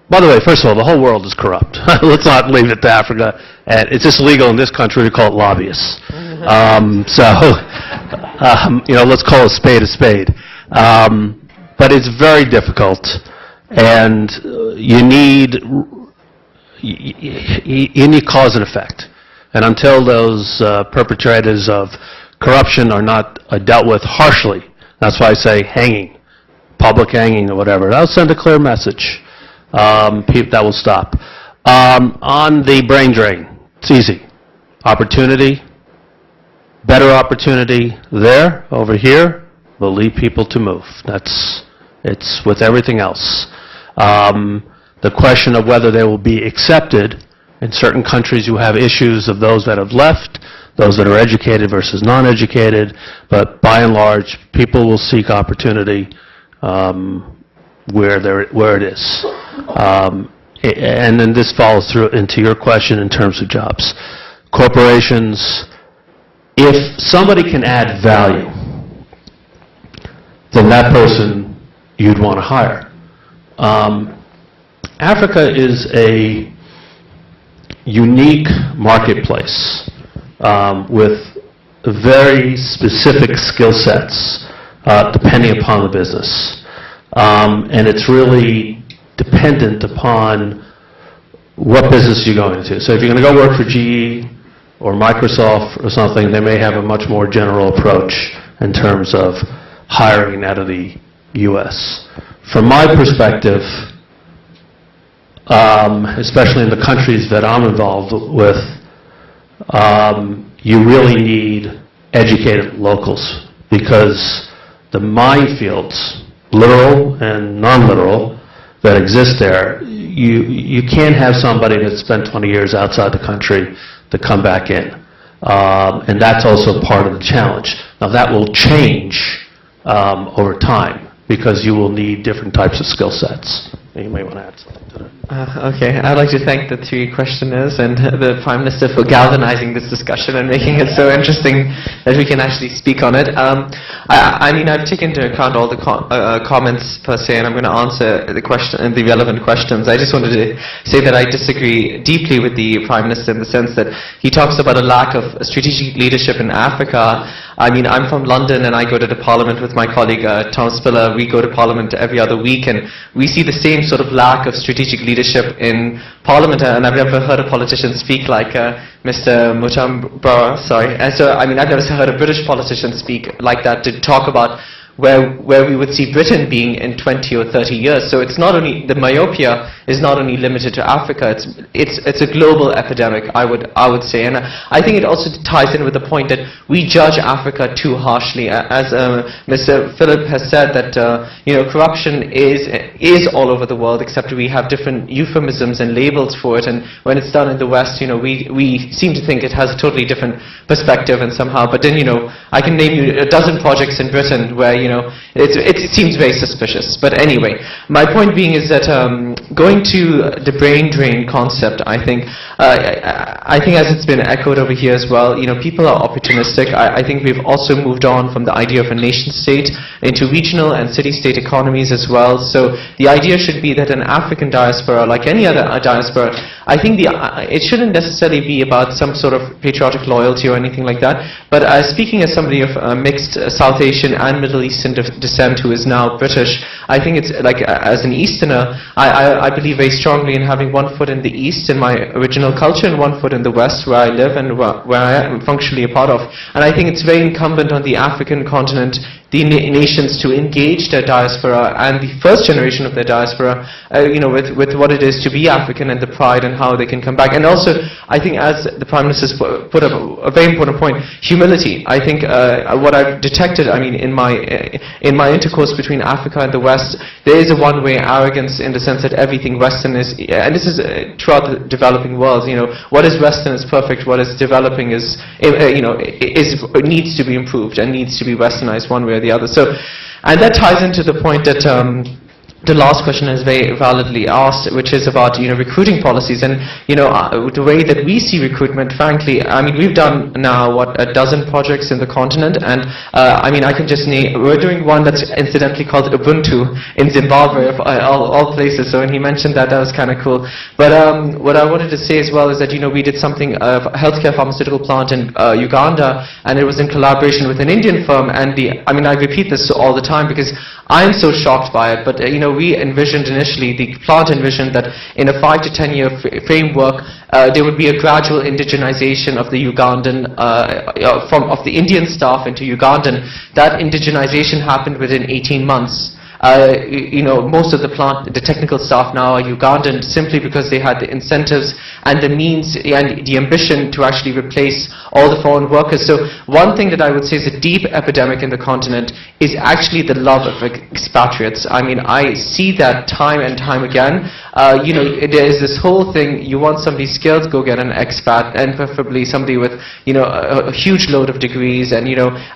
By the way, first of all, the whole world is corrupt. Let's not leave it to Africa. And it's just legal in this country to call it lobbyists. Let's call a spade a spade. But it's very difficult, and you need cause and effect. And until those perpetrators of corruption are not dealt with harshly, that's why I say hanging, public hanging or whatever, that'll send a clear message. That will stop. On the brain drain, it's easy. Opportunity, better opportunity there, over here, will lead people to move. It's with everything else. The question of whether they will be accepted in certain countries who have issues of those that have left, those that are educated versus non-educated, but by and large, people will seek opportunity where it is. And then this follows through into your question in terms of jobs. Corporations, if somebody can add value, then that person you'd want to hire. Africa is a unique marketplace with very specific skill sets depending upon the business. And it's really dependent upon what business you're going into. So if you're going to go work for GE or Microsoft or something, they may have a much more general approach in terms of hiring out of the U.S. From my perspective, especially in the countries that I'm involved with, you really need educated locals because the minefields, literal and non-literal, that exist there, you can't have somebody that spent 20 years outside the country to come back in. And that's also part of the challenge. Now that will change over time because you will need different types of skill sets. You may want to add something to that. Okay, I'd like to thank the three questioners and the Prime Minister for galvanizing this discussion and making it so interesting that we can actually speak on it. I mean, I've taken into account all the comments per se, and I'm going to answer the question and the relevant questions. I just wanted to say that I disagree deeply with the Prime Minister in the sense that he talks about a lack of strategic leadership in Africa. I mean, I'm from London and I go to the Parliament with my colleague Tom Spiller. We go to Parliament every other week and we see the same sort of lack of strategic leadership in Parliament, and I've never heard a politician speak like Mr. Mutambara, sorry. And so, I mean, I've never heard a British politician speak like that to talk about where we would see Britain being in 20 or 30 years. So it's not only, the myopia is not only limited to Africa, it's a global epidemic, I would say. And I think it also ties in with the point that we judge Africa too harshly. As Mr. Philippe has said, that corruption is all over the world, except we have different euphemisms and labels for it. And when it's done in the West, we seem to think it has a totally different perspective and somehow. But then, I can name you a dozen projects in Britain where it seems very suspicious. But anyway, my point being is that going to the brain drain concept, I think as it's been echoed over here as well, people are opportunistic. I think we've also moved on from the idea of a nation state into regional and city-state economies as well. So the idea should be that an African diaspora, like any other diaspora, I think it shouldn't necessarily be about some sort of patriotic loyalty or anything like that. But speaking as somebody of mixed South Asian and Middle Eastern descent who is now British, I think it's like, as an Easterner, I believe very strongly in having one foot in the East, in my original culture, and one foot in the West, where I live and where I am functionally a part of. And I think it's very incumbent on the African continent, the nations, to engage their diaspora and the first generation of their diaspora, with what it is to be African and the pride and how they can come back. And also, I think, as the Prime Minister put up a very important point, humility. I think what I've detected, in my intercourse between Africa and the West, there is a one-way arrogance in the sense that everything Western is, and this is throughout the developing world. What is Western is perfect. What is developing is, needs to be improved and needs to be Westernized one way or the other. So, and that ties into the point that the last question is very validly asked, which is about recruiting policies. And the way that we see recruitment, frankly, we've done now a dozen projects in the continent, and I can just name, we're doing one that's incidentally called Ubuntu in Zimbabwe, of all places. So when he mentioned that was kind of cool. But what I wanted to say as well is that we did something of a healthcare pharmaceutical plant in Uganda, and it was in collaboration with an Indian firm. And I repeat this all the time because I'm so shocked by it, but we envisioned initially, the plant envisioned that in a 5 to 10 year framework, there would be a gradual indigenization of the Ugandan, of the Indian staff into Ugandan. That indigenization happened within 18 months. Most of the technical staff now are Ugandan simply because they had the incentives and the means and the ambition to actually replace all the foreign workers. So one thing that I would say is a deep epidemic in the continent is actually the love of expatriates. I see that time and time again. There is this whole thing, you want somebody skilled, go get an expat, and preferably somebody with, a huge load of degrees, and,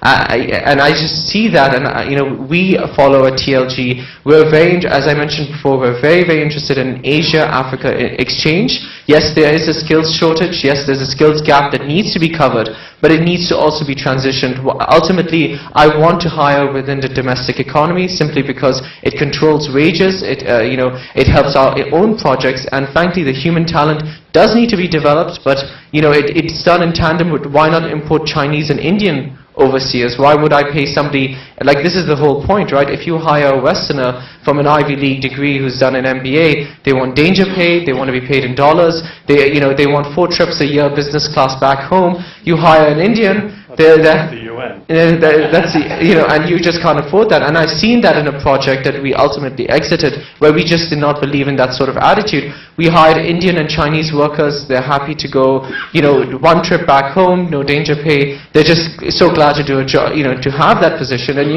I just see that, and, we follow a TLG. We're as I mentioned before, we're very, very interested in Asia-Africa exchange. Yes, there is a skills shortage. Yes, there's a skills gap that needs to be covered, but it needs to also be transitioned. Ultimately, I want to hire within the domestic economy simply because it controls wages, it helps our own projects, and frankly, the human talent does need to be developed, but it's done in tandem with, why not import Chinese and Indian overseers? Why would I pay somebody, like, this is the whole point, right? If you hire a Westerner from an Ivy League degree who's done an MBA, they want danger pay, they want to be paid in dollars, they want 4 trips a year business class back home. You hire an Indian, the UN. And you just can't afford that. And I've seen that in a project that we ultimately exited, where we just did not believe in that sort of attitude. We hired Indian and Chinese workers. They're happy to go, 1 trip back home, no danger pay. They're just so glad to do a job, to have that position. And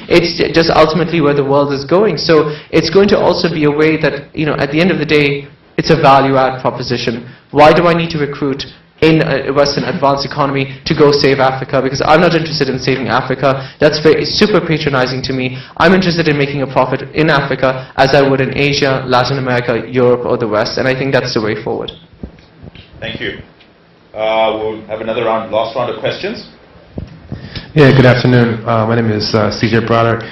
it's just ultimately where the world is going. So it's going to also be a way that, at the end of the day, it's a value-add proposition. Why do I need to recruit in a Western advanced economy to go save Africa? Because I'm not interested in saving Africa. That's super patronizing to me. I'm interested in making a profit in Africa as I would in Asia, Latin America, Europe, or the West. And I think that's the way forward. Thank you. We'll have another last round of questions. Yeah, good afternoon. My name is CJ Broderick.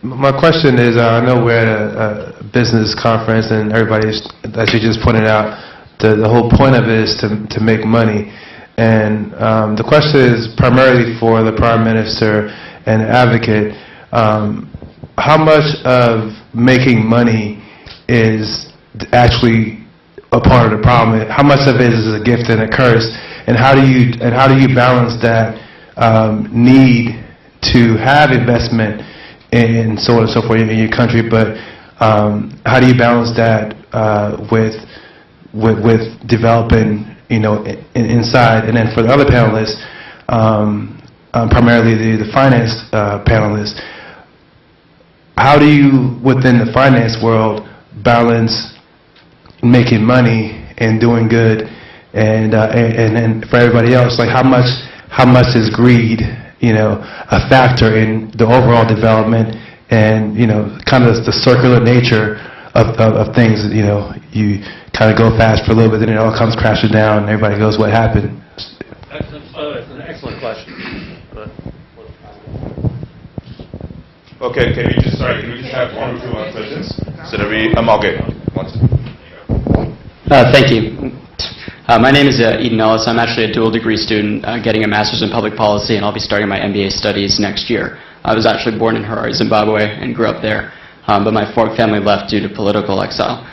My question is, I know we're at a business conference and everybody, as you just pointed out, the whole point of it is to make money. And the question is primarily for the Prime Minister and Advocate. How much of making money is actually a part of the problem? How much of it is a gift and a curse? And how do you balance that need to have investment and so on and so forth in your country, but how do you balance that with developing, inside? And then for the other panelists, primarily the finance panelists, how do you, within the finance world, balance making money and doing good, and then for everybody else, like how much is greed, a factor in the overall development, and kind of the circular nature of things. You kind of go fast for a little bit, then it all comes crashing down, and everybody goes, "What happened?" That's an excellent question. Okay, can we just have one or two more questions? So that we, okay. Thank you. My name is Eden Ellis. I'm actually a dual degree student getting a master's in public policy, and I'll be starting my MBA studies next year. I was actually born in Harare, Zimbabwe, and grew up there, but my family left due to political exile.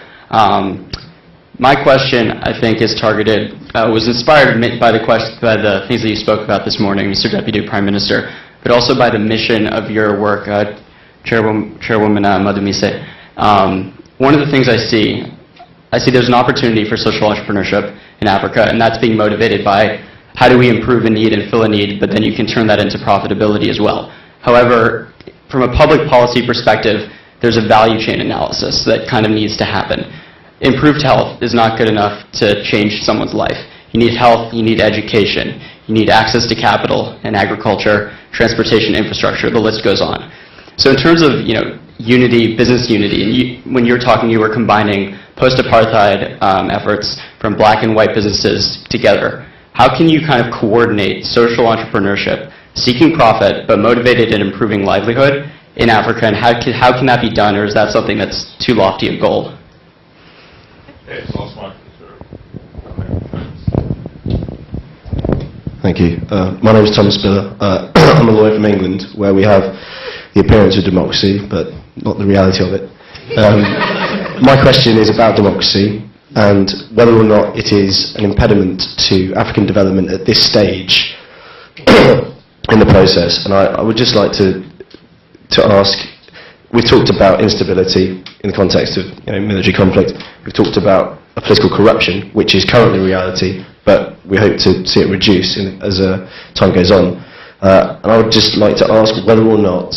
My question, I think, is targeted, was inspired by the things that you spoke about this morning, Mr. Deputy Prime Minister, but also by the mission of your work, Chairwoman Madumise. One of the things I see there's an opportunity for social entrepreneurship in Africa, and that's being motivated by how do we improve a need and fill a need, but then you can turn that into profitability as well. However, from a public policy perspective, there's a value chain analysis that kind of needs to happen. Improved health is not good enough to change someone's life. You need health, you need education, you need access to capital and agriculture, transportation infrastructure, the list goes on. So in terms of unity, business unity, and when you're talking, you were combining post-apartheid efforts from black and white businesses together. How can you kind of coordinate social entrepreneurship, seeking profit, but motivated in improving livelihood in Africa, and how can that be done, or is that something that's too lofty a goal? Thank you. My name is Tom Spiller. I'm a lawyer from England, where we have the appearance of democracy, but not the reality of it. My question is about democracy and whether or not it is an impediment to African development at this stage in the process. And I would just like to ask, we've talked about instability in the context of military conflict. We've talked about a political corruption, which is currently reality, but we hope to see it reduce as time goes on. And I would just like to ask whether or not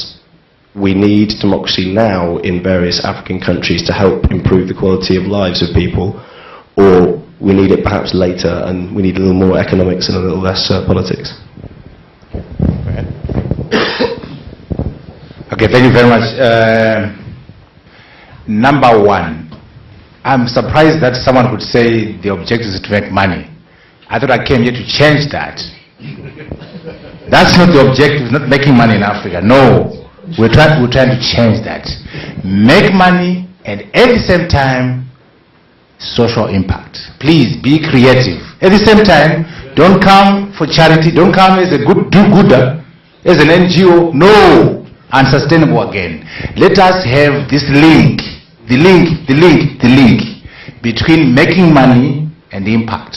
we need democracy now in various African countries to help improve the quality of lives of people, or we need it perhaps later and we need a little more economics and a little less politics. Okay, thank you very much. Number one, I'm surprised that someone would say the objective is to make money. I thought I came here to change that. That's not the objective, not making money in Africa. No, we're trying to change that. Make money and at the same time, social impact. Please be creative. At the same time, don't come for charity, don't come as a good do-gooder, as an NGO. No, unsustainable again. Let us have this link, the link between making money and impact.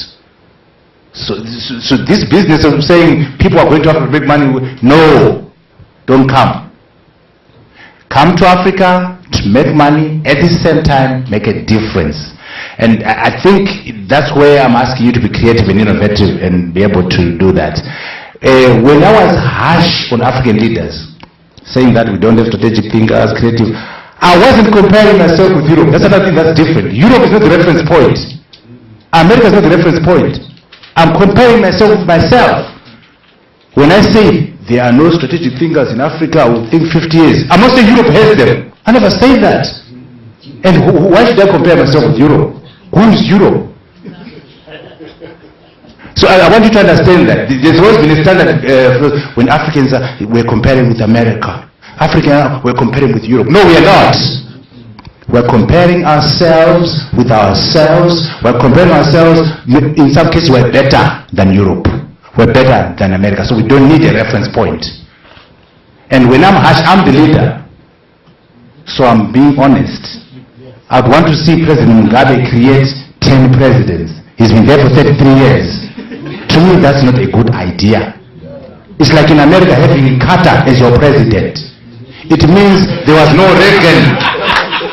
So this business of saying people are going to have to make money, no, don't come. Come to Africa to make money, at the same time make a difference. And I think that's where I'm asking you to be creative and innovative and be able to do that. When I was harsh on African leaders, saying that we don't have strategic thinkers, creative, I wasn't comparing myself with Europe. That's another thing that's different. Europe is not the reference point. America is not the reference point. I'm comparing myself with myself. When I say there are no strategic thinkers in Africa, I will think 50 years. I'm not saying Europe has them. I never say that. And why should I compare myself with Europe? Who is Europe? So I want you to understand that. There's always been a standard when Africans we're comparing with America. Africa, we're comparing with Europe. No, we are not. We're comparing ourselves with ourselves. We're comparing ourselves. In some cases, we're better than Europe. We're better than America. So we don't need a reference point. And when I'm harsh, I'm the leader. So I'm being honest. I'd want to see President Mugabe create 10 presidents. He's been there for 33 years. To me, that's not a good idea. It's like in America having Carter as your president. It means there was no Reagan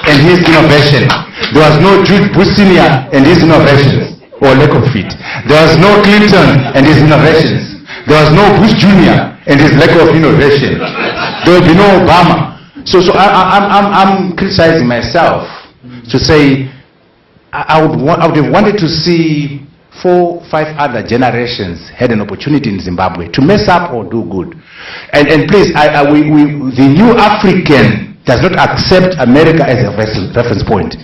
and his innovation. There was no George Bush Sr. and his innovations, or lack of it. There was no Clinton and his innovations. There was no Bush Jr. and his lack of innovation. There will be no Obama. So I'm criticizing myself to say I would have wanted to see 4, 5 other generations had an opportunity in Zimbabwe to mess up or do good. And please, the new African does not accept America as a reference point.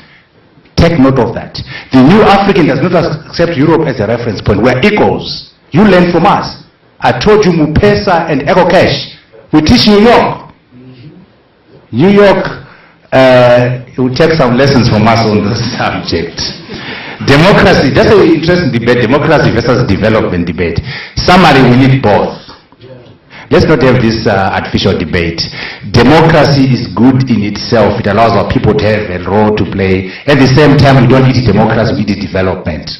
Take note of that. The new African does not accept Europe as a reference point. We're equals. You learn from us. I told you Mupesa and Echo Cash. We teach New York. New York will take some lessons from us on this subject. Democracy, that's an interesting debate, democracy versus development debate. Summary, we need both. Let's not have this artificial debate. Democracy is good in itself. It allows our people to have a role to play. At the same time, we don't need democracy, we need development.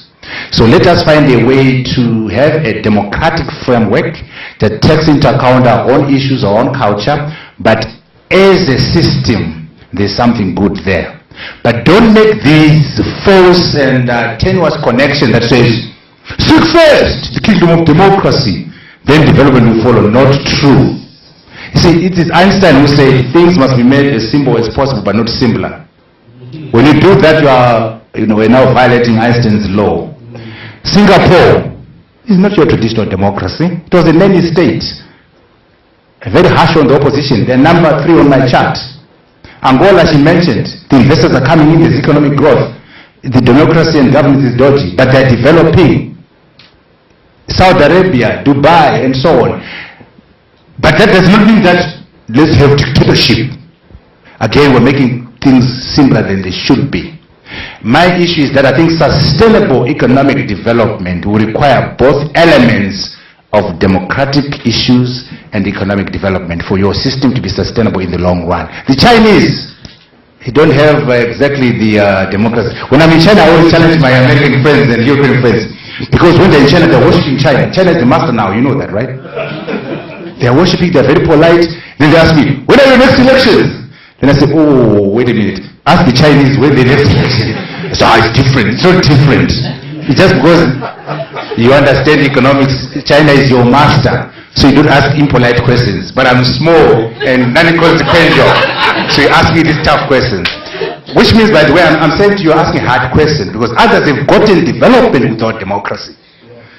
So let us find a way to have a democratic framework that takes into account our own issues, our own culture, but as a system, there's something good there. But don't make these false and tenuous connection that says, seek first the kingdom of democracy, then development will follow. Not true. You see, it is Einstein who said things must be made as simple as possible, but not simpler. When you do that, we're now violating Einstein's law. Singapore is not your traditional democracy. It was a nanny state. Very harsh on the opposition. They're number 3 on my chart. Angola, she mentioned, the investors are coming in, there's economic growth. The democracy and government is dodgy, but they're developing. Saudi Arabia, Dubai, and so on. But that does not mean that let's have dictatorship. Again, we're making things simpler than they should be. My issue is that I think sustainable economic development will require both elements of democratic issues and economic development for your system to be sustainable in the long run. The Chinese, they don't have exactly the democracy. When I'm in China, I always challenge my American friends and European friends, because when they're in China, they're worshiping China. China is the master now, you know that, right? They're worshiping, they're very polite. Then they ask me, when are your next elections? Then I say, oh, wait a minute. Ask the Chinese when the next election. So it's different. It's not different. It's just because you understand economics, China is your master. So you don't ask impolite questions. But I'm small and non-consequential. So you ask me these tough questions. Which means, by the way, I'm saying to you, asking hard questions, because others have gotten development without democracy.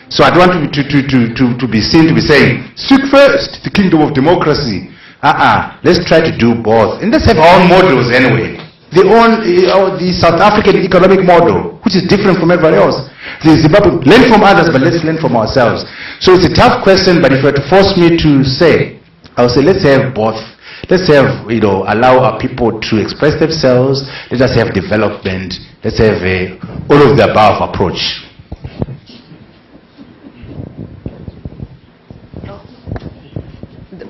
So I don't want to be seen to be saying, seek first the kingdom of democracy. Let's try to do both. And let's have our own models anyway. The South African economic model, which is different from everybody else. The Zimbabwe, learn from others, but let's learn from ourselves. So it's a tough question, but if you were to force me to say, I would say let's have both. Let's have, allow our people to express themselves. Let us have development. Let's have all of the above approach.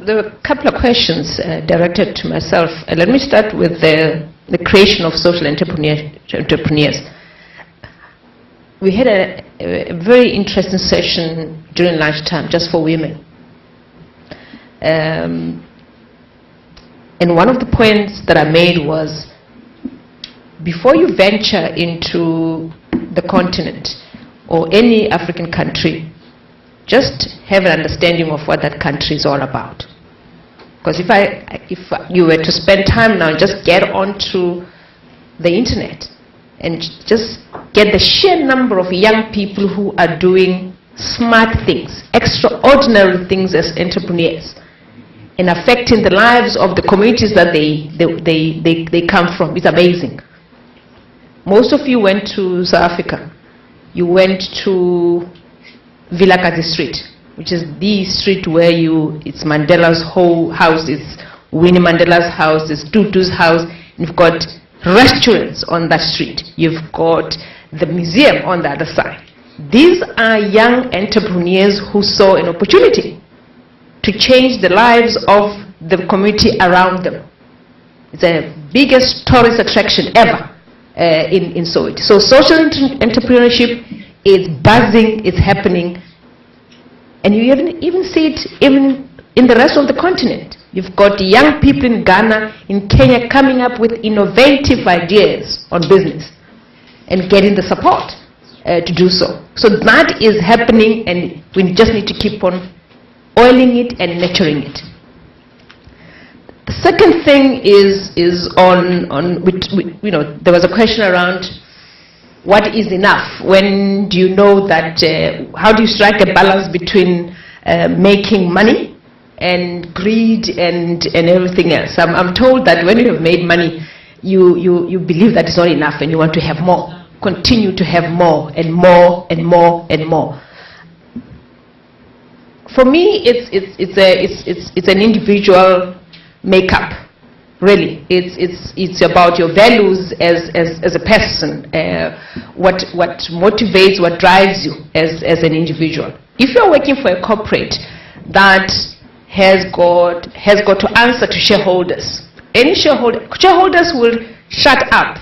There were a couple of questions directed to myself. Let me start with the creation of social entrepreneurs. We had a very interesting session during lunchtime just for women. And one of the points that I made was, before you venture into the continent or any African country, just have an understanding of what that country is all about. Because if you were to spend time now, just get onto the internet and just get the sheer number of young people who are doing smart things, extraordinary things as entrepreneurs, and affecting the lives of the communities that they come from. It's amazing. Most of you went to South Africa. You went to Vilakazi Street, which is the street where it's Mandela's whole house, it's Winnie Mandela's house, it's Tutu's house. You've got restaurants on that street. You've got the museum on the other side. These are young entrepreneurs who saw an opportunity to change the lives of the community around them. It's the biggest tourist attraction ever in Soweto. So social entrepreneurship is buzzing, it's happening, and you even see it even in the rest of the continent. You've got young people in Ghana, in Kenya, coming up with innovative ideas on business and getting the support to do so. So that is happening, and we just need to keep on oiling it and nurturing it. The second thing is there was a question around what is enough. When do you know that, how do you strike a balance between making money and greed and everything else? I'm told that when you have made money, you believe that it's not enough and you want to have more. Continue to have more and more and more and more. For me, it's an individual makeup, really. It's about your values as a person, what motivates, what drives you as an individual. If you're working for a corporate that has got to answer to shareholders, shareholders will shut up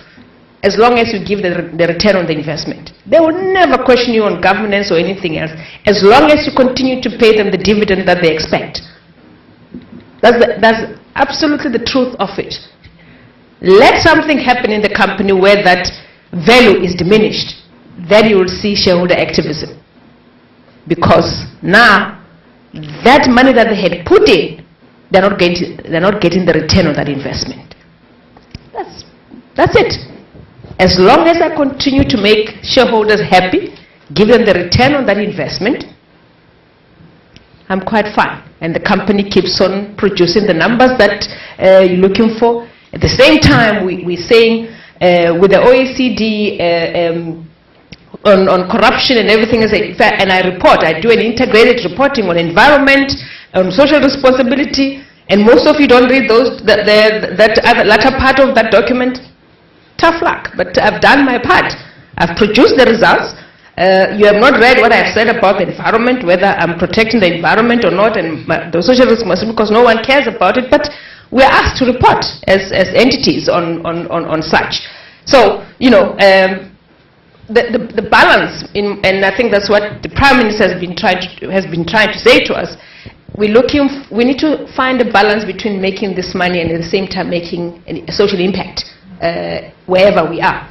as long as you give the return on the investment. They will never question you on governance or anything else, as long as you continue to pay them the dividend that they expect. That's absolutely the truth of it. Let something happen in the company where that value is diminished, then you will see shareholder activism. Because now, that money that they had put in, they're not getting the return on that investment. That's it. As long as I continue to make shareholders happy, give them the return on that investment, I'm quite fine. And the company keeps on producing the numbers that you're looking for. At the same time, we're saying with the OECD on corruption and everything, and I do an integrated reporting on environment, on social responsibility, and most of you don't read that latter part of that document. Tough luck, but I've done my part. I've produced the results. You have not read what I've said about the environment, whether I'm protecting the environment or not, and the social responsibility, because no one cares about it, but we're asked to report as entities on such. So, the balance, and I think that's what the Prime Minister has been trying to say to us. We need to find a balance between making this money and at the same time making a social impact wherever we are.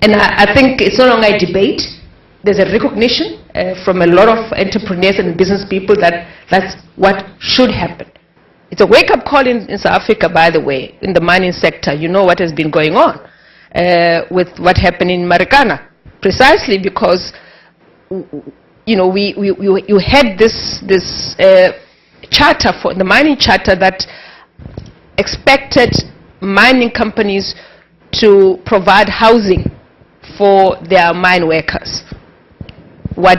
And I think it's no longer a debate. There's a recognition from a lot of entrepreneurs and business people that that's what should happen. It's a wake-up call in South Africa, by the way, in the mining sector. You know what has been going on with what happened in Marikana, precisely because you had this charter for the mining charter that expected mining companies to provide housing for their mine workers. What